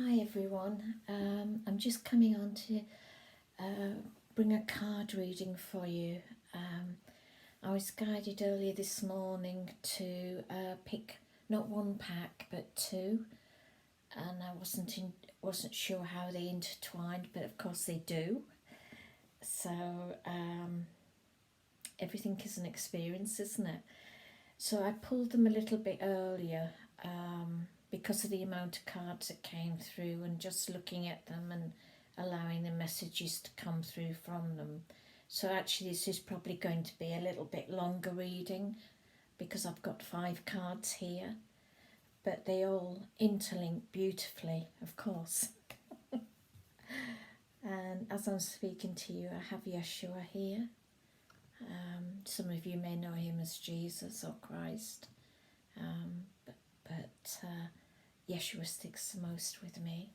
Hi everyone, I'm just coming on to bring a card reading for you. I was guided earlier this morning to pick not one pack but two, and I wasn't sure how they intertwined, but of course they do. So everything is an experience, isn't it? So I pulled them a little bit earlier because of the amount of cards that came through, and just looking at them and allowing the messages to come through from them. So actually this is probably going to be a little bit longer reading because I've got 5 cards here, but they all interlink beautifully, of course. And as I'm speaking to you, I have Yeshua here. Some of you may know him as Jesus or Christ, but Yeshua sticks the most with me.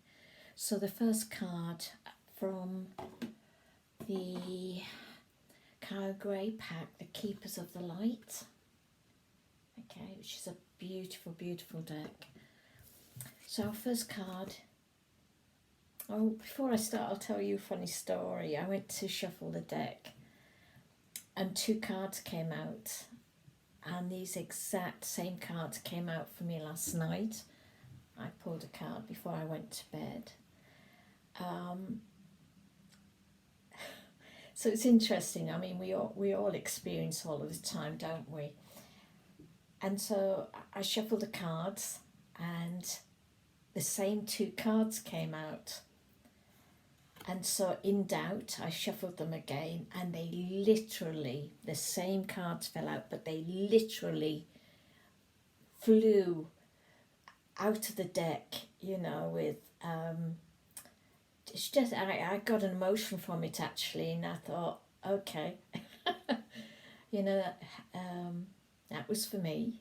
So the first card from the Kyle Gray pack, the Keepers of the Light, okay, which is a beautiful, beautiful deck. So our first card, before I start, I'll tell you a funny story. I went to shuffle the deck and 2 cards came out, and these exact same cards came out for me last night. I pulled a card before I went to bed. So it's interesting. I mean, we all experience all of the time, don't we? And so I shuffled the cards, and the same 2 cards came out. And so in doubt, I shuffled them again, and they literally, the same cards fell out, but they literally flew out of the deck, with it's just I got an emotion from it actually, and I thought, okay, you know, that was for me.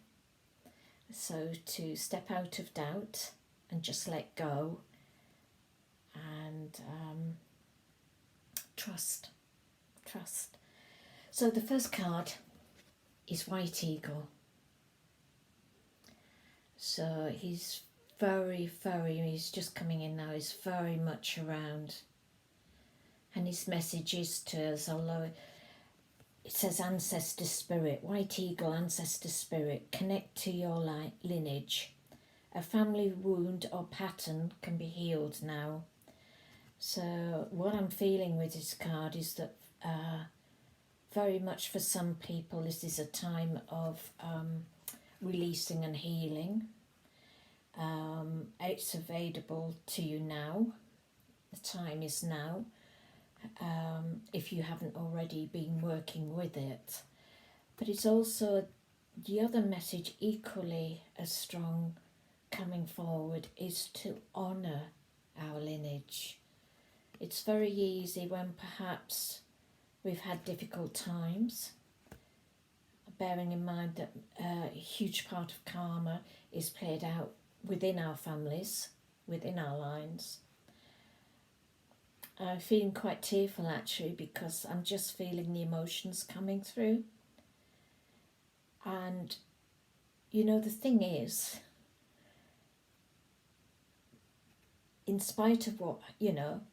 So to step out of doubt and just let go and trust. So the first card is White Eagle. So he's he's just coming in now, he's very much around. And his message is to us, although it says ancestor spirit, White Eagle, ancestor spirit, connect to your lineage. A family wound or pattern can be healed now. So what I'm feeling with this card is that very much for some people this is a time of releasing and healing. It's available to you now. The time is now. If you haven't already been working with it. But it's also the other message, equally as strong, coming forward, is to honour our lineage. It's very easy when perhaps we've had difficult times, bearing in mind that a huge part of karma is played out within our families, within our lines. I'm feeling quite tearful actually, because I'm just feeling the emotions coming through. And the thing is, in spite of what,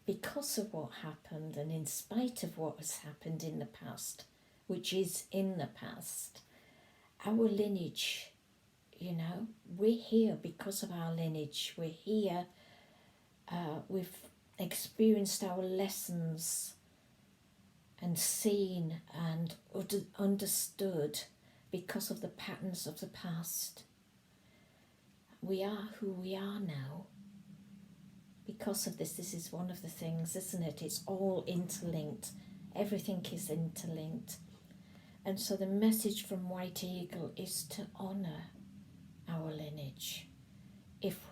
because of what happened, and in spite of what has happened in the past, which is in the past, our lineage, we're here because of our lineage. We're here, we've experienced our lessons and seen and understood because of the patterns of the past. We are who we are now because of this. This is one of the things, isn't it? It's all interlinked. Everything is interlinked. And so the message from White Eagle is to honour our lineage. If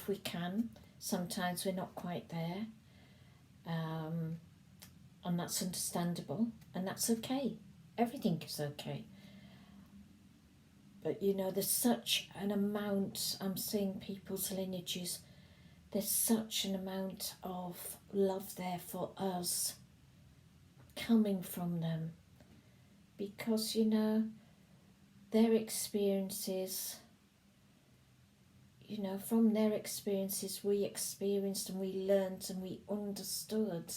we can. Sometimes we're not quite there. And that's understandable, and that's okay. Everything is okay. But there's such an amount, I'm seeing people's lineages, there's such an amount of love there for us coming from them, because their experiences, you know, from their experiences we experienced and we learnt and we understood.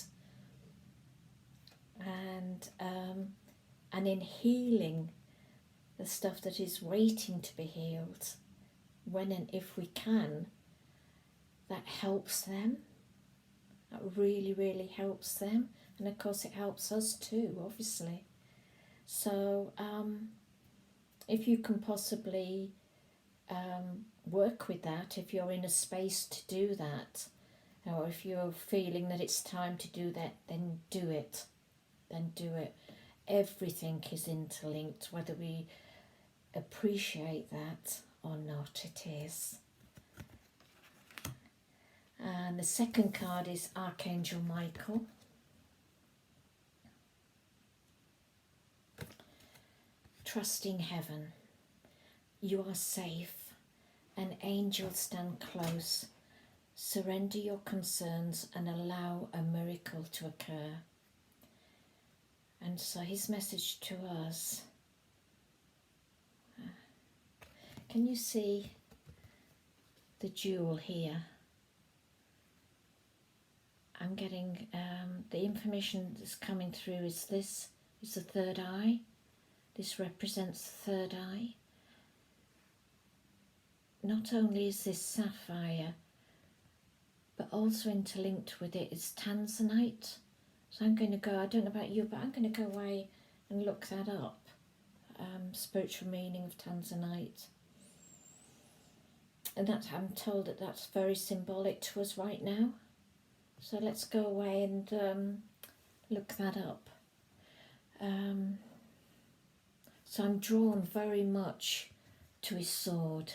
And in healing the stuff that is waiting to be healed, when and if we can, that helps them. That really, really helps them. And of course it helps us too, obviously. So if you can possibly work with that, if you're in a space to do that, or if you're feeling that it's time to do that, then do it. Then do it. Everything is interlinked, whether we appreciate that or not, it is. And the second card is Archangel Michael. Trusting heaven. You are safe. An angel stand close. Surrender your concerns and allow a miracle to occur. And so his message to us. Can you see the jewel here? I'm getting the information that's coming through is this is the third eye. This represents the third eye. Not only is this sapphire, but also interlinked with it is tanzanite. So I'm going to go, I don't know about you, but I'm going to go away and look that up. Spiritual meaning of tanzanite. And that, I'm told that that's very symbolic to us right now. So let's go away and look that up. So I'm drawn very much to his sword.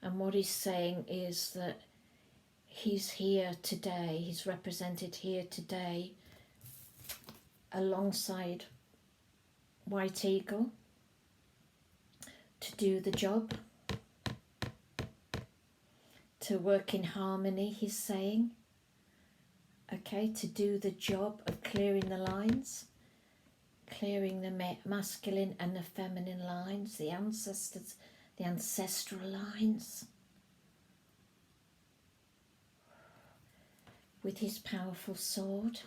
And what he's saying is that he's here today, he's represented here today alongside White Eagle to do the job, to work in harmony, he's saying. Okay, to do the job of clearing the lines, clearing the masculine and the feminine lines, the ancestors, the ancestral lines. With his powerful sword,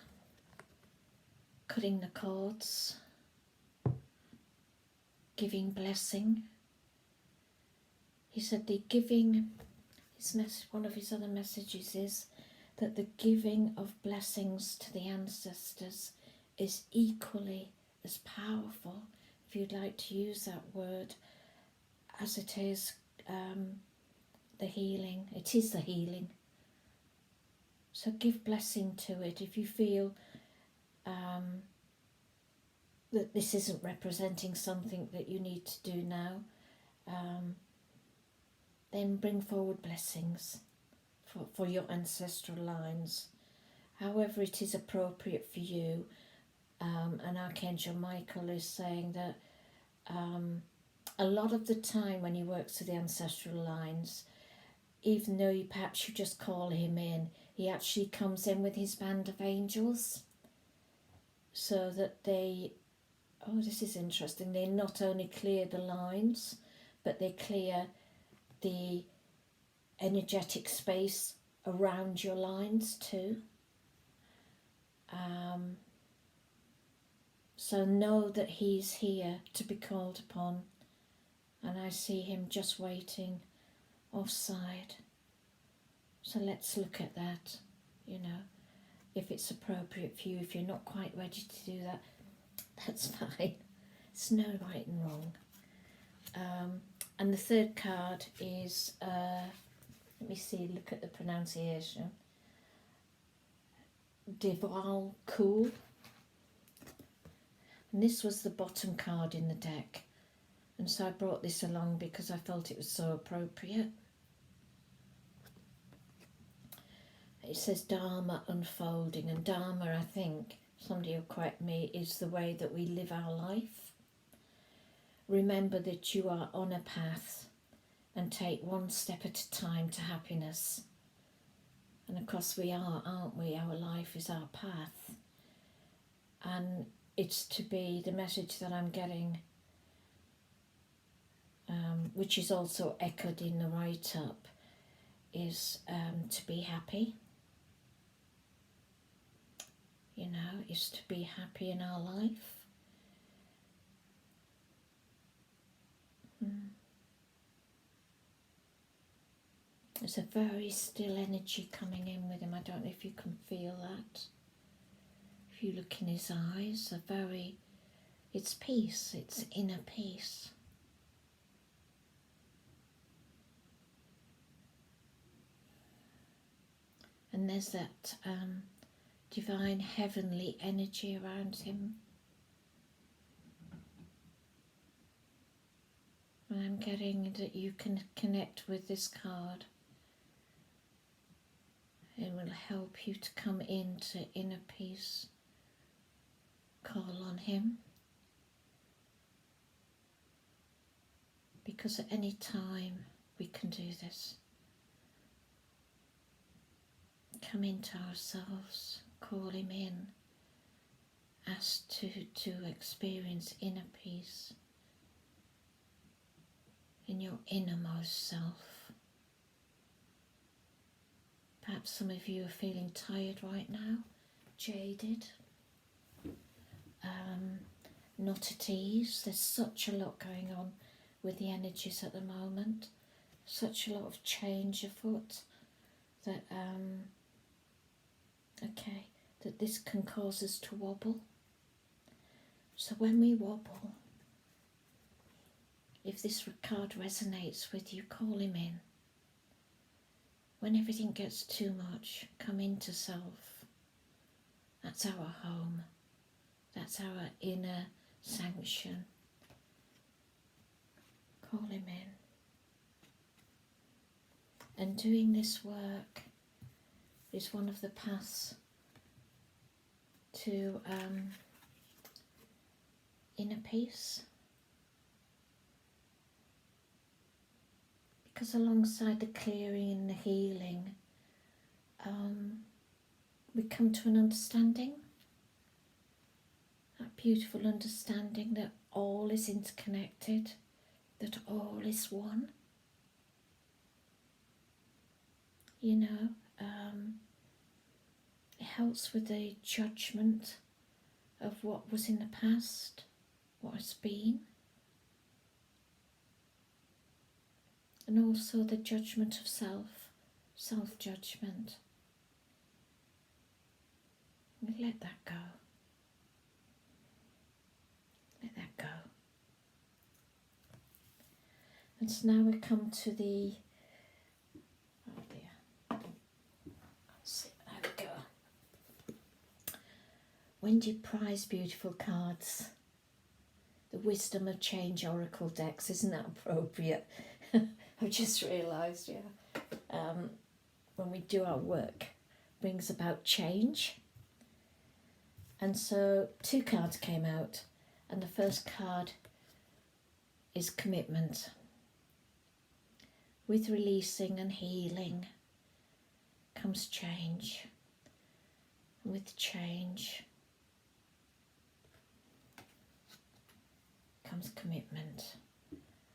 cutting the cords, giving blessing. He said the giving, his message, one of his other messages is that the giving of blessings to the ancestors is equally as powerful, if you'd like to use that word, as it is the healing. It is the healing. So give blessing to it. If you feel that this isn't representing something that you need to do now, then bring forward blessings for your ancestral lines. However it is appropriate for you. And Archangel Michael is saying that a lot of the time when he works with the ancestral lines, even though perhaps you just call him in, he actually comes in with his band of angels so that they, oh, this is interesting, they not only clear the lines, but they clear the energetic space around your lines too. So know that he's here to be called upon, and I see him just waiting offside. So let's look at that, you know, if it's appropriate for you. If you're not quite ready to do that, that's fine. It's no right and wrong. And the third card is, let me see, look at the pronunciation. Deval Cool. And this was the bottom card in the deck. And so I brought this along because I felt it was so appropriate. It says Dharma unfolding, and Dharma, I think, somebody will correct me, is the way that we live our life. Remember that you are on a path and take one step at a time to happiness. And of course we are, aren't we? Our life is our path. And it's to be the message that I'm getting, which is also echoed in the write-up, is to be happy, is to be happy in our life. There's a very still energy coming in with him. I don't know if you can feel that. If you look in his eyes, it's peace, it's inner peace. And there's that divine heavenly energy around him. And I'm getting that you can connect with this card. It will help you to come into inner peace. Call on him. Because at any time we can do this. Come into ourselves, call him in, ask to experience inner peace in your innermost self. Perhaps some of you are feeling tired right now, jaded, not at ease. There's such a lot going on with the energies at the moment, such a lot of change afoot that that this can cause us to wobble. So when we wobble, if this card resonates with you, call him in. When everything gets too much, come into self. That's our home. That's our inner sanction. Call him in. And doing this work is one of the paths to inner peace. Because alongside the clearing and the healing, we come to an understanding, that beautiful understanding that all is interconnected, that all is one. It helps with the judgment of what was in the past, what has been, and also the judgment of self-judgment. Let that go. Let that go. And so now we come to the Wendy Price beautiful cards. The Wisdom of Change Oracle decks. Isn't that appropriate? I've just realised, when we do our work, brings about change. And so 2 cards came out, and the first card is commitment. With releasing and healing comes change. And with change comes commitment,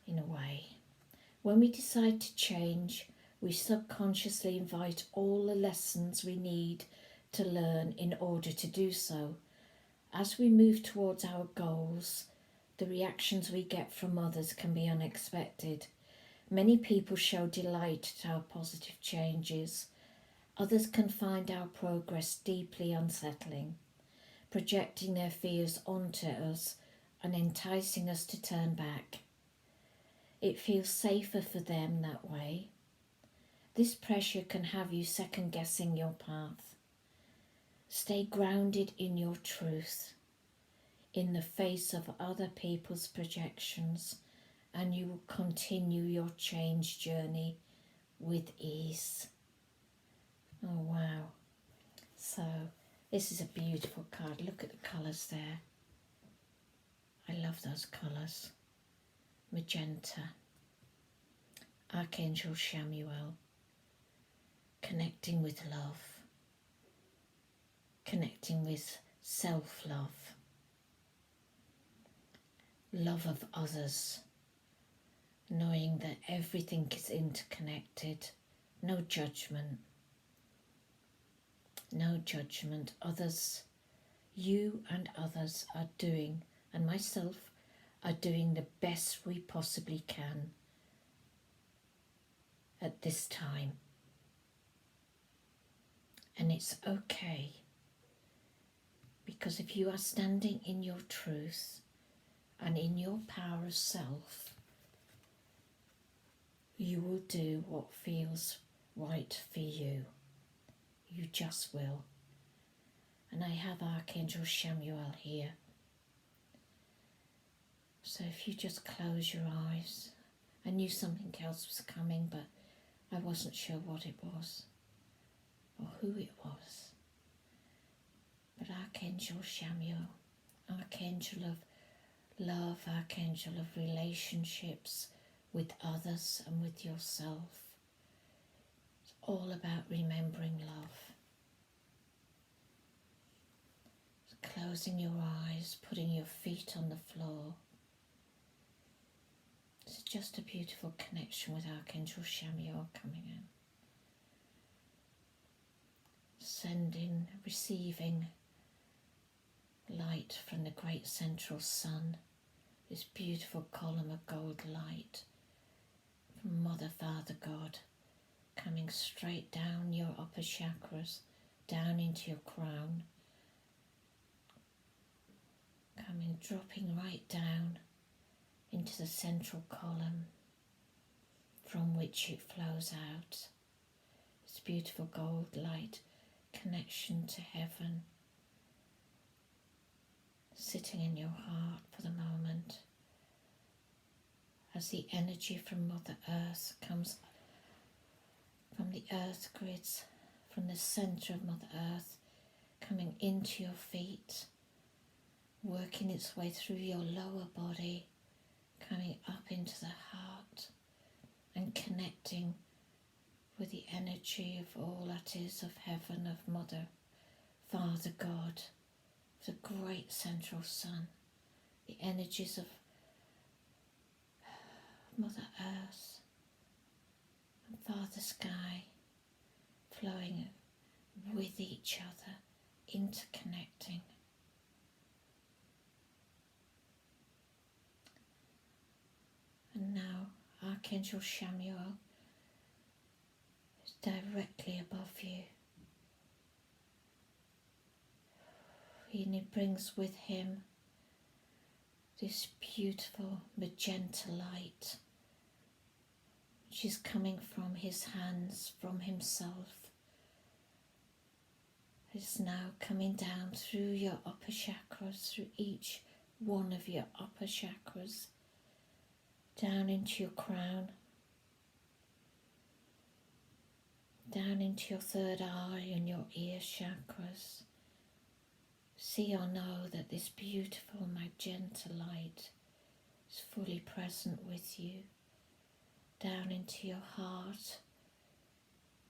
in a way. When we decide to change, we subconsciously invite all the lessons we need to learn in order to do so. As we move towards our goals, the reactions we get from others can be unexpected. Many people show delight at our positive changes. Others can find our progress deeply unsettling, projecting their fears onto us and enticing us to turn back. It feels safer for them that way. This pressure can have you second-guessing your path. Stay grounded in your truth, in the face of other people's projections, and you will continue your change journey with ease. Oh wow. So this is a beautiful card. Look at the colours there. I love those colours. Magenta. Archangel Chamuel. Connecting with love. Connecting with self-love. Love of others. Knowing that everything is interconnected no judgment, no judgment. Others, you and others are doing, and myself are doing the best we possibly can at this time. And it's okay, because if you are standing in your truth and in your power of self, you will do what feels right for you. You just will. And I have Archangel Chamuel here. So if you just close your eyes, I knew something else was coming, but I wasn't sure what it was or who it was. But Archangel Chamuel, Archangel of love, Archangel of relationships with others and with yourself. It's all about remembering love. Closing your eyes, putting your feet on the floor. It's just a beautiful connection with Archangel Chamuel coming in. Sending, receiving light from the great central sun, this beautiful column of gold light from Mother, Father, God, coming straight down your upper chakras, down into your crown, coming, dropping right down into the central column from which it flows out. This beautiful gold light connection to heaven, sitting in your heart for the moment as the energy from Mother Earth comes from the earth grids, from the centre of Mother Earth, coming into your feet, working its way through your lower body, coming up into the heart and connecting with the energy of all that is of heaven, of Mother, Father, God, the great central sun, the energies of Mother Earth and Father Sky, flowing with each other, interconnecting. And now Archangel Chamuel is directly above you. And he brings with him this beautiful magenta light, which is coming from his hands, from himself. It's now coming down through your upper chakras, through each one of your upper chakras, down into your crown, down into your third eye and your ear chakras. See or know that this beautiful magenta light is fully present with you, down into your heart,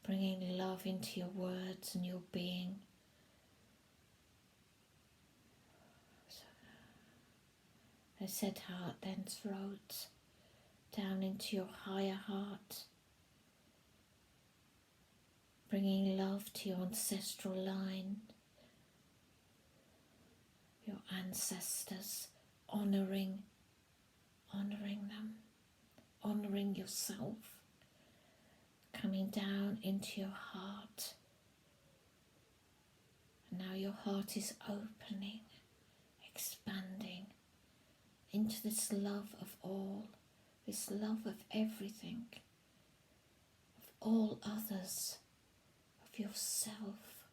bringing love into your words and your being. So, I said heart, then throat, down into your higher heart, bringing love to your ancestral line, your ancestors, honouring them, honouring yourself, coming down into your heart. And now your heart is opening, expanding into this love of all, this love of everything, of all others, of yourself.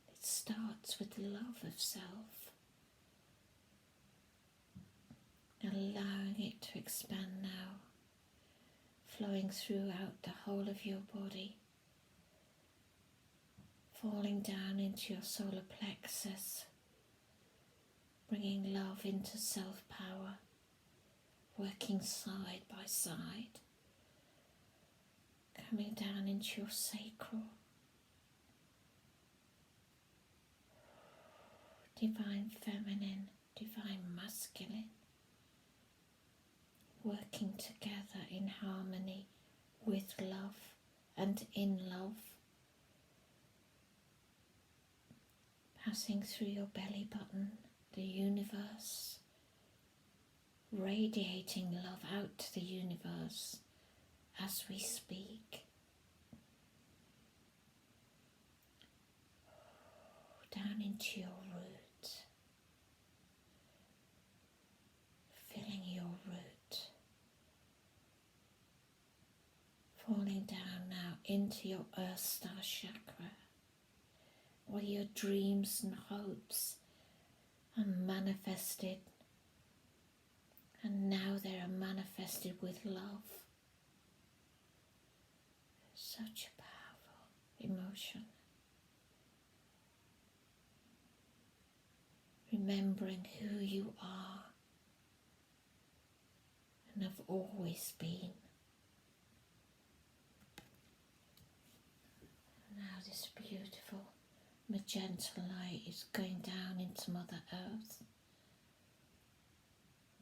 It starts with love of self. Allowing it to expand now, flowing throughout the whole of your body, falling down into your solar plexus, bringing love into self-power, working side by side, coming down into your sacral, divine feminine, divine masculine, working together in harmony with love and in love, passing through your belly button, the universe, radiating love out to the universe as we speak. Down into your root, filling your root, falling down now into your Earth Star Chakra, where your dreams and hopes are manifested, and now they are manifested with love. Such a powerful emotion. Remembering who you are and have always been. Now this beautiful magenta light is going down into Mother Earth,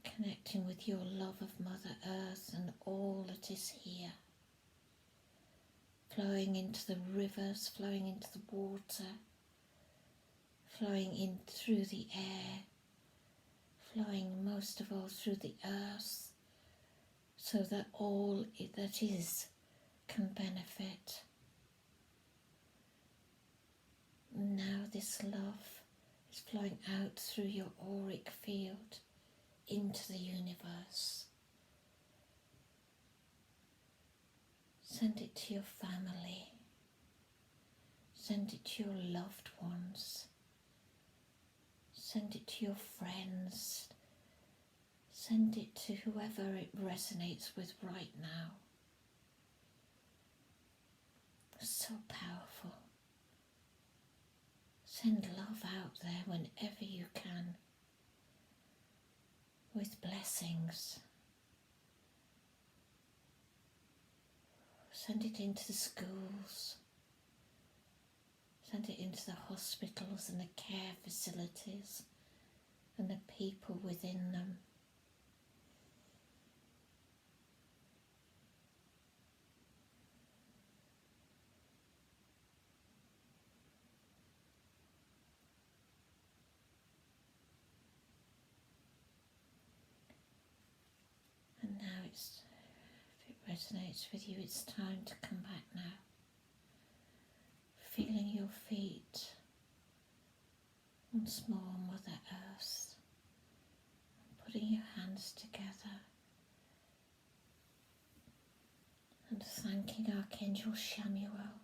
connecting with your love of Mother Earth and all that is here, flowing into the rivers, flowing into the water, flowing in through the air, flowing most of all through the earth, so that all that is can benefit. Now this love is flowing out through your auric field into the universe. Send it to your family. Send it to your loved ones. Send it to your friends. Send it to whoever it resonates with right now. So powerful. Send love out there whenever you can, with blessings. Send it into the schools. Send it into the hospitals and the care facilities and the people within them. And now if it resonates with you, it's time to come back now. Feeling your feet once more, Mother Earth, putting your hands together and thanking Archangel Chamuel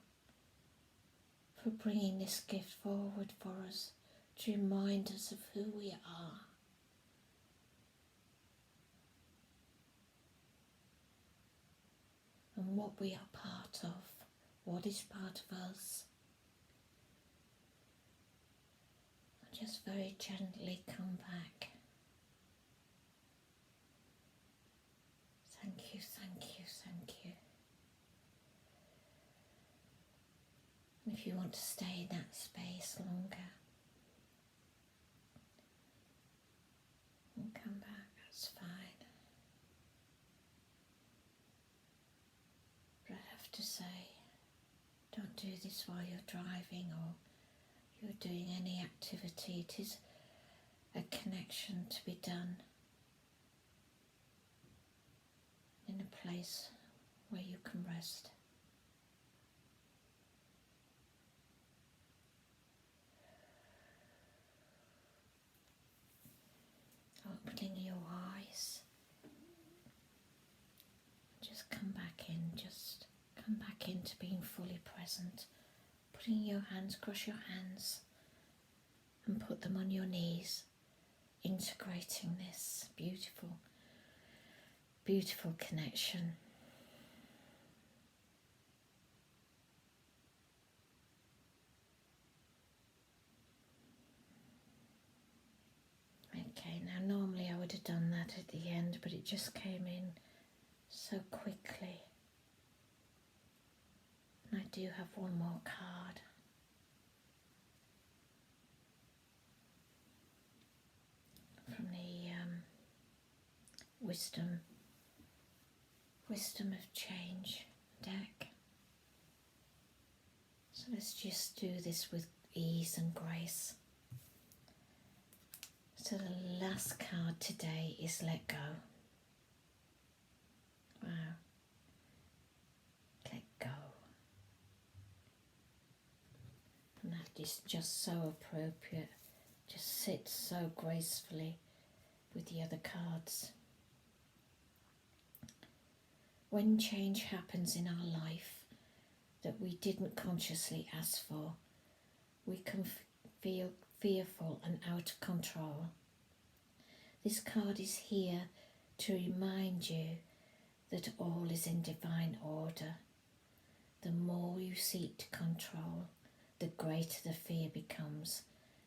for bringing this gift forward for us to remind us of who we are. And what we are part of, what is part of us. Just very gently come back. Thank you, thank you, thank you. And if you want to stay in that space longer and come back, that's fine. But I have to say, don't do this while you're driving or you're doing any activity. It is a connection to be done in a place where you can rest. Opening your eyes. Just come back in, just come back into being fully present. Putting your hands, cross your hands and put them on your knees, integrating this beautiful, beautiful connection. Okay, now normally I would have done that at the end, but it just came in so quickly. And I do have one more card. From the Wisdom of Change deck. So let's just do this with ease and grace. So the last card today is let go. Wow. Let go. And that is just so appropriate. Just sits so gracefully with the other cards. When change happens in our life that we didn't consciously ask for, we can feel fearful and out of control. This card is here to remind you that all is in divine order. The more you seek to control, the greater the fear becomes,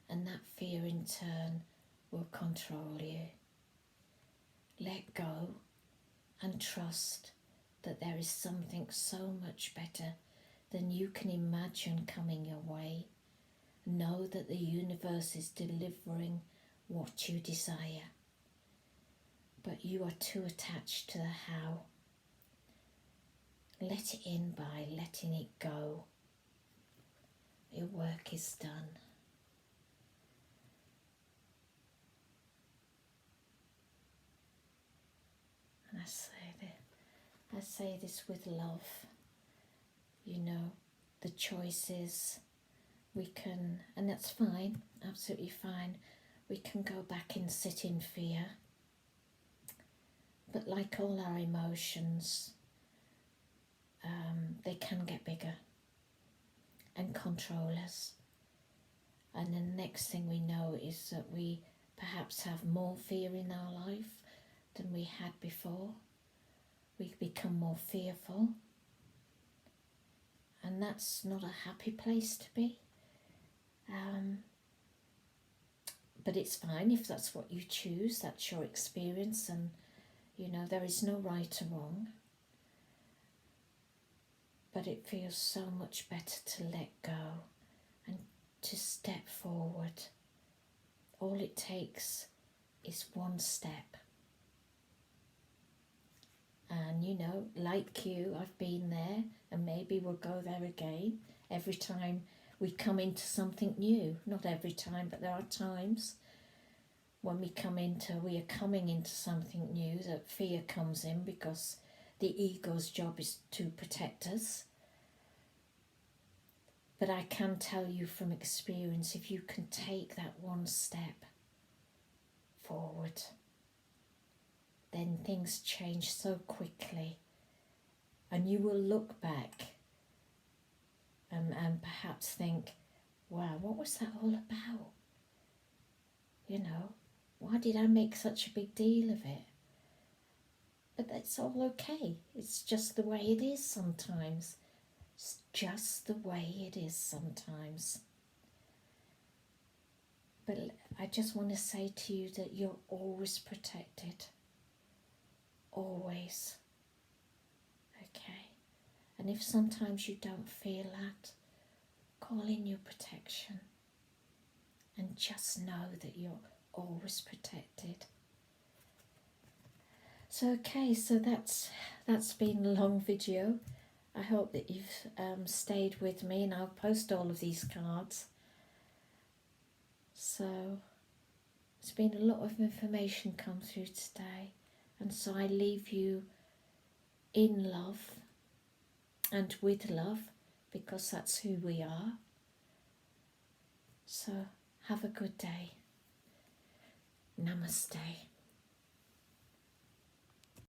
and that fear in turn will control you. Let go and trust that there is something so much better than you can imagine coming your way. Know that the universe is delivering what you desire, but you are too attached to the how. Let it in by letting it go. Your work is done. And I say this with love. You know, the choices we can, and that's fine, absolutely fine. We can go back and sit in fear. But like all our emotions, they can get bigger and control us. And the next thing we know is that we perhaps have more fear in our life than we had before. We become more fearful. And that's not a happy place to be. But it's fine if that's what you choose, that's your experience, and you know, there is no right or wrong. But it feels so much better to let go and to step forward. All it takes is one step. And you know, like you, I've been there, and maybe we'll go there again every time we come into something new. Not every time, but there are times when we are coming into something new that fear comes in, because the ego's job is to protect us. But I can tell you from experience, if you can take that one step forward, then things change so quickly, and you will look back and perhaps think, wow, what was that all about? You know, why did I make such a big deal of it? But that's all okay. It's just the way it is sometimes. It's just the way it is sometimes. But I just want to say to you that you're always protected. Always. Okay? And if sometimes you don't feel that, call in your protection. And just know that you're always protected. So okay, so that's been a long video. I hope that you've stayed with me, and I'll post all of these cards. So it's been a lot of information come through today, and so I leave you in love and with love, because that's who we are. So have a good day. Namaste.